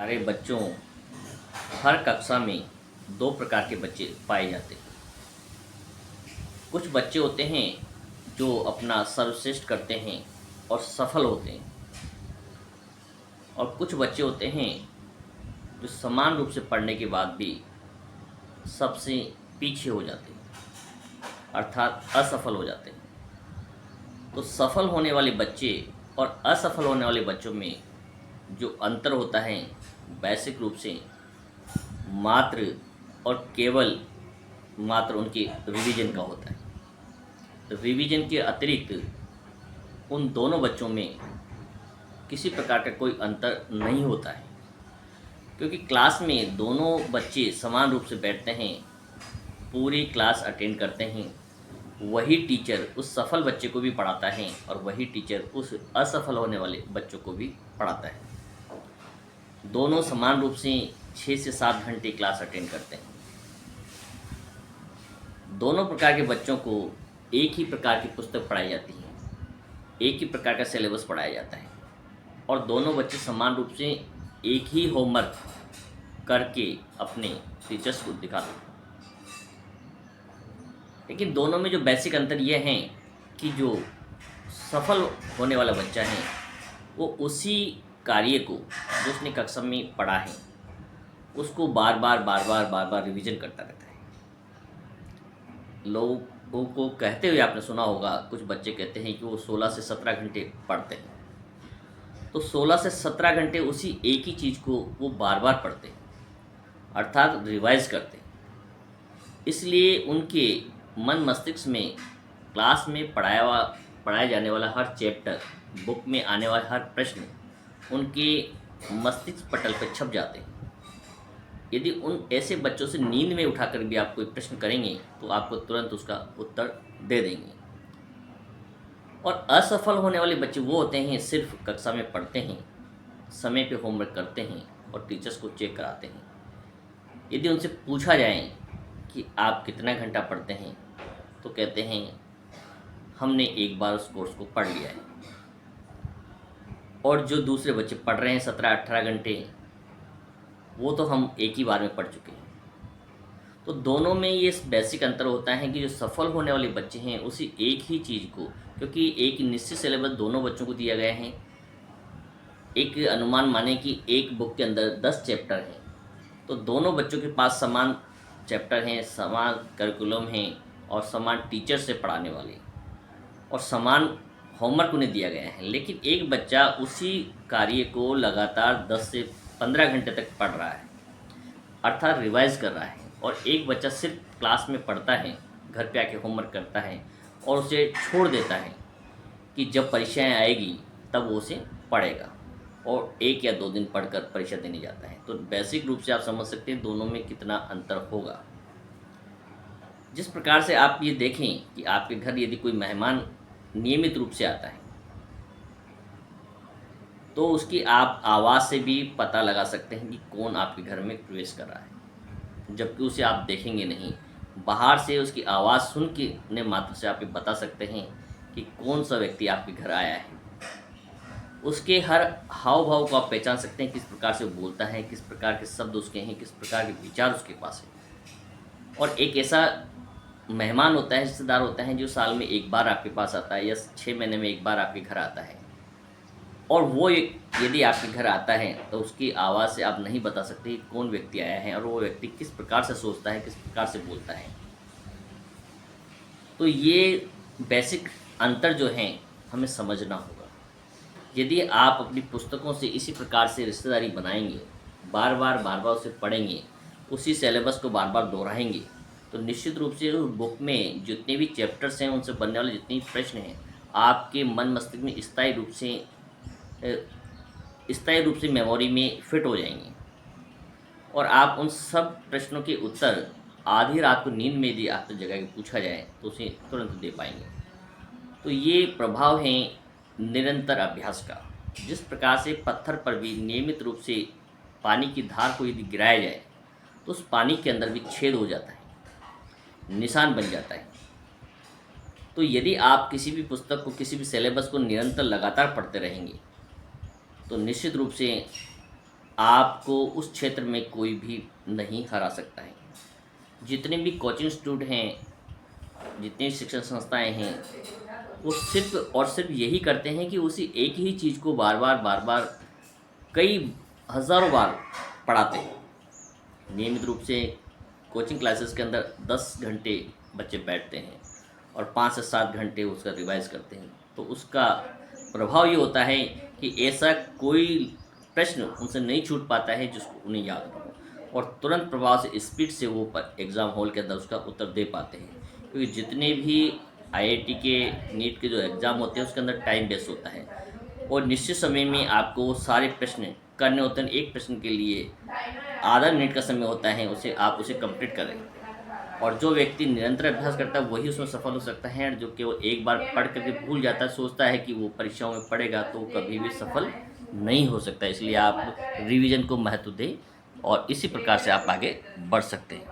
सारे बच्चों हर कक्षा में दो प्रकार के बच्चे पाए जाते हैं। कुछ बच्चे होते हैं जो अपना सर्वश्रेष्ठ करते हैं और सफल होते हैं, और कुछ बच्चे होते हैं जो समान रूप से पढ़ने के बाद भी सबसे पीछे हो जाते हैं, अर्थात असफल हो जाते हैं। तो सफल होने वाले बच्चे और असफल होने वाले बच्चों में जो अंतर होता है, बेसिक रूप से मात्र और केवल मात्र उनके रिवीजन का होता है। तो रिवीजन के अतिरिक्त उन दोनों बच्चों में किसी प्रकार का कोई अंतर नहीं होता है, क्योंकि क्लास में दोनों बच्चे समान रूप से बैठते हैं, पूरी क्लास अटेंड करते हैं। वही टीचर उस सफल बच्चे को भी पढ़ाता है और वही टीचर उस असफल होने वाले बच्चों को भी पढ़ाता है। दोनों समान रूप से 6 से 7 घंटे क्लास अटेंड करते हैं। दोनों प्रकार के बच्चों को एक ही प्रकार की पुस्तक पढ़ाई जाती है, एक ही प्रकार का सिलेबस पढ़ाया जाता है, और दोनों बच्चे समान रूप से एक ही होमवर्क करके अपने टीचर्स को दिखाते हैं। लेकिन दोनों में जो बेसिक अंतर यह है कि जो सफल होने वाला बच्चा है वो उसी कार्य को जो उसने कक्षा में पढ़ा है उसको बार बार रिवीजन करता रहता है। लोगों को कहते हुए आपने सुना होगा, कुछ बच्चे कहते हैं कि वो 16 से 17 घंटे पढ़ते हैं। तो 16 से 17 घंटे उसी एक ही चीज़ को वो बार बार पढ़ते हैं, अर्थात रिवाइज करते हैं। इसलिए उनके मन मस्तिष्क में क्लास में पढ़ाया जाने वाला हर चैप्टर, बुक में आने वाला हर प्रश्न उनके मस्तिष्क पटल पर छप जाते हैं। यदि उन ऐसे बच्चों से नींद में उठाकर भी आप कोई प्रश्न करेंगे तो आपको तुरंत उसका उत्तर दे देंगे। और असफल होने वाले बच्चे वो होते हैं, सिर्फ कक्षा में पढ़ते हैं, समय पे होमवर्क करते हैं और टीचर्स को चेक कराते हैं। यदि उनसे पूछा जाए कि आप कितना घंटा पढ़ते हैं तो कहते हैं हमने एक बार उस कोर्स को पढ़ लिया है। और जो दूसरे बच्चे पढ़ रहे हैं 17-18 घंटे, वो तो हम एक ही बार में पढ़ चुके हैं। तो दोनों में ये बेसिक अंतर होता है कि जो सफल होने वाले बच्चे हैं उसी एक ही चीज़ को, क्योंकि एक निश्चित सिलेबस दोनों बच्चों को दिया गया है, एक अनुमान माने कि एक बुक के अंदर 10 चैप्टर हैं, तो दोनों बच्चों के पास समान चैप्टर हैं, समान करिकुलम हैं और समान टीचर से पढ़ाने वाले, और समान होमवर्क उन्हें दिया गया है। लेकिन एक बच्चा उसी कार्य को लगातार 10 से 15 घंटे तक पढ़ रहा है, अर्थात रिवाइज कर रहा है, और एक बच्चा सिर्फ क्लास में पढ़ता है, घर पे आके होमवर्क करता है और उसे छोड़ देता है कि जब परीक्षाएं आएगी तब वो उसे पढ़ेगा, और 1 या 2 दिन पढ़कर परीक्षा देने जाता है। तो बेसिक रूप से आप समझ सकते हैं दोनों में कितना अंतर होगा। जिस प्रकार से आप ये देखें कि आपके घर यदि कोई मेहमान नियमित रूप से आता है तो उसकी आप आवाज़ से भी पता लगा सकते हैं कि कौन आपके घर में प्रवेश कर रहा है, जबकि उसे आप देखेंगे नहीं। बाहर से उसकी आवाज़ सुन के ने मात्र से आप ये बता सकते हैं कि कौन सा व्यक्ति आपके घर आया है। उसके हर हाव भाव को आप पहचान सकते हैं, किस प्रकार से वो बोलता है, किस प्रकार के शब्द उसके हैं, किस प्रकार के विचार उसके पास है। और एक ऐसा मेहमान होता है, रिश्तेदार होता है, जो साल में एक बार आपके पास आता है या 6 महीने में एक बार आपके घर आता है, और वो यदि आपके घर आता है तो उसकी आवाज़ से आप नहीं बता सकते कि कौन व्यक्ति आया है और वो व्यक्ति किस प्रकार से सोचता है, किस प्रकार से बोलता है। तो ये बेसिक अंतर जो हैं हमें समझना होगा। यदि आप अपनी पुस्तकों से इसी प्रकार से रिश्तेदारी बनाएंगे, बार बार उसे पढ़ेंगे, उसी सिलेबस को बार बार दोहराएंगे, तो निश्चित रूप से उस बुक में जितने भी चैप्टर्स हैं उनसे बनने वाले जितने भी प्रश्न हैं आपके मन मस्तिष्क में स्थायी रूप से मेमोरी में फिट हो जाएंगे, और आप उन सब प्रश्नों के उत्तर आधी रात को नींद में यदि आपसे जगह के पूछा जाए तो उसे तुरंत दे पाएंगे। तो ये प्रभाव है निरंतर अभ्यास का। जिस प्रकार से पत्थर पर भी नियमित रूप से पानी की धार को यदि गिराया जाए तो उस पानी के अंदर भी छेद हो जाता है, निशान बन जाता है। तो यदि आप किसी भी पुस्तक को, किसी भी सिलेबस को निरंतर लगातार पढ़ते रहेंगे तो निश्चित रूप से आपको उस क्षेत्र में कोई भी नहीं हरा सकता है। जितने भी कोचिंग इंस्टीट्यूट हैं, जितनी शिक्षण संस्थाएं हैं, वो सिर्फ और सिर्फ यही करते हैं कि उसी एक ही चीज़ को बार बार कई हज़ारों बार पढ़ाते हैं। नियमित रूप से कोचिंग क्लासेस के अंदर 10 घंटे बच्चे बैठते हैं और 5 से 7 घंटे उसका रिवाइज करते हैं। तो उसका प्रभाव ये होता है कि ऐसा कोई प्रश्न उनसे नहीं छूट पाता है जिसको उन्हें याद ना हो, और तुरंत प्रभाव से स्पीड से वो एग्ज़ाम हॉल के अंदर उसका उत्तर दे पाते हैं। क्योंकि जितने भी आईआईटी के नीट के जो एग्ज़ाम होते हैं उसके अंदर टाइम बेस होता है और निश्चित समय में आपको वो सारे प्रश्न करने होते हैं। एक प्रश्न के लिए आधा मिनट का समय होता है, उसे कंप्लीट करें। और जो व्यक्ति निरंतर अभ्यास करता है वही उसमें सफल हो सकता है, और जो केवल एक बार पढ़ करके भूल जाता है, सोचता है कि वो परीक्षाओं में पढ़ेगा, तो कभी भी सफल नहीं हो सकता। इसलिए आप रिवीजन को महत्व दें और इसी प्रकार से आप आगे बढ़ सकते हैं।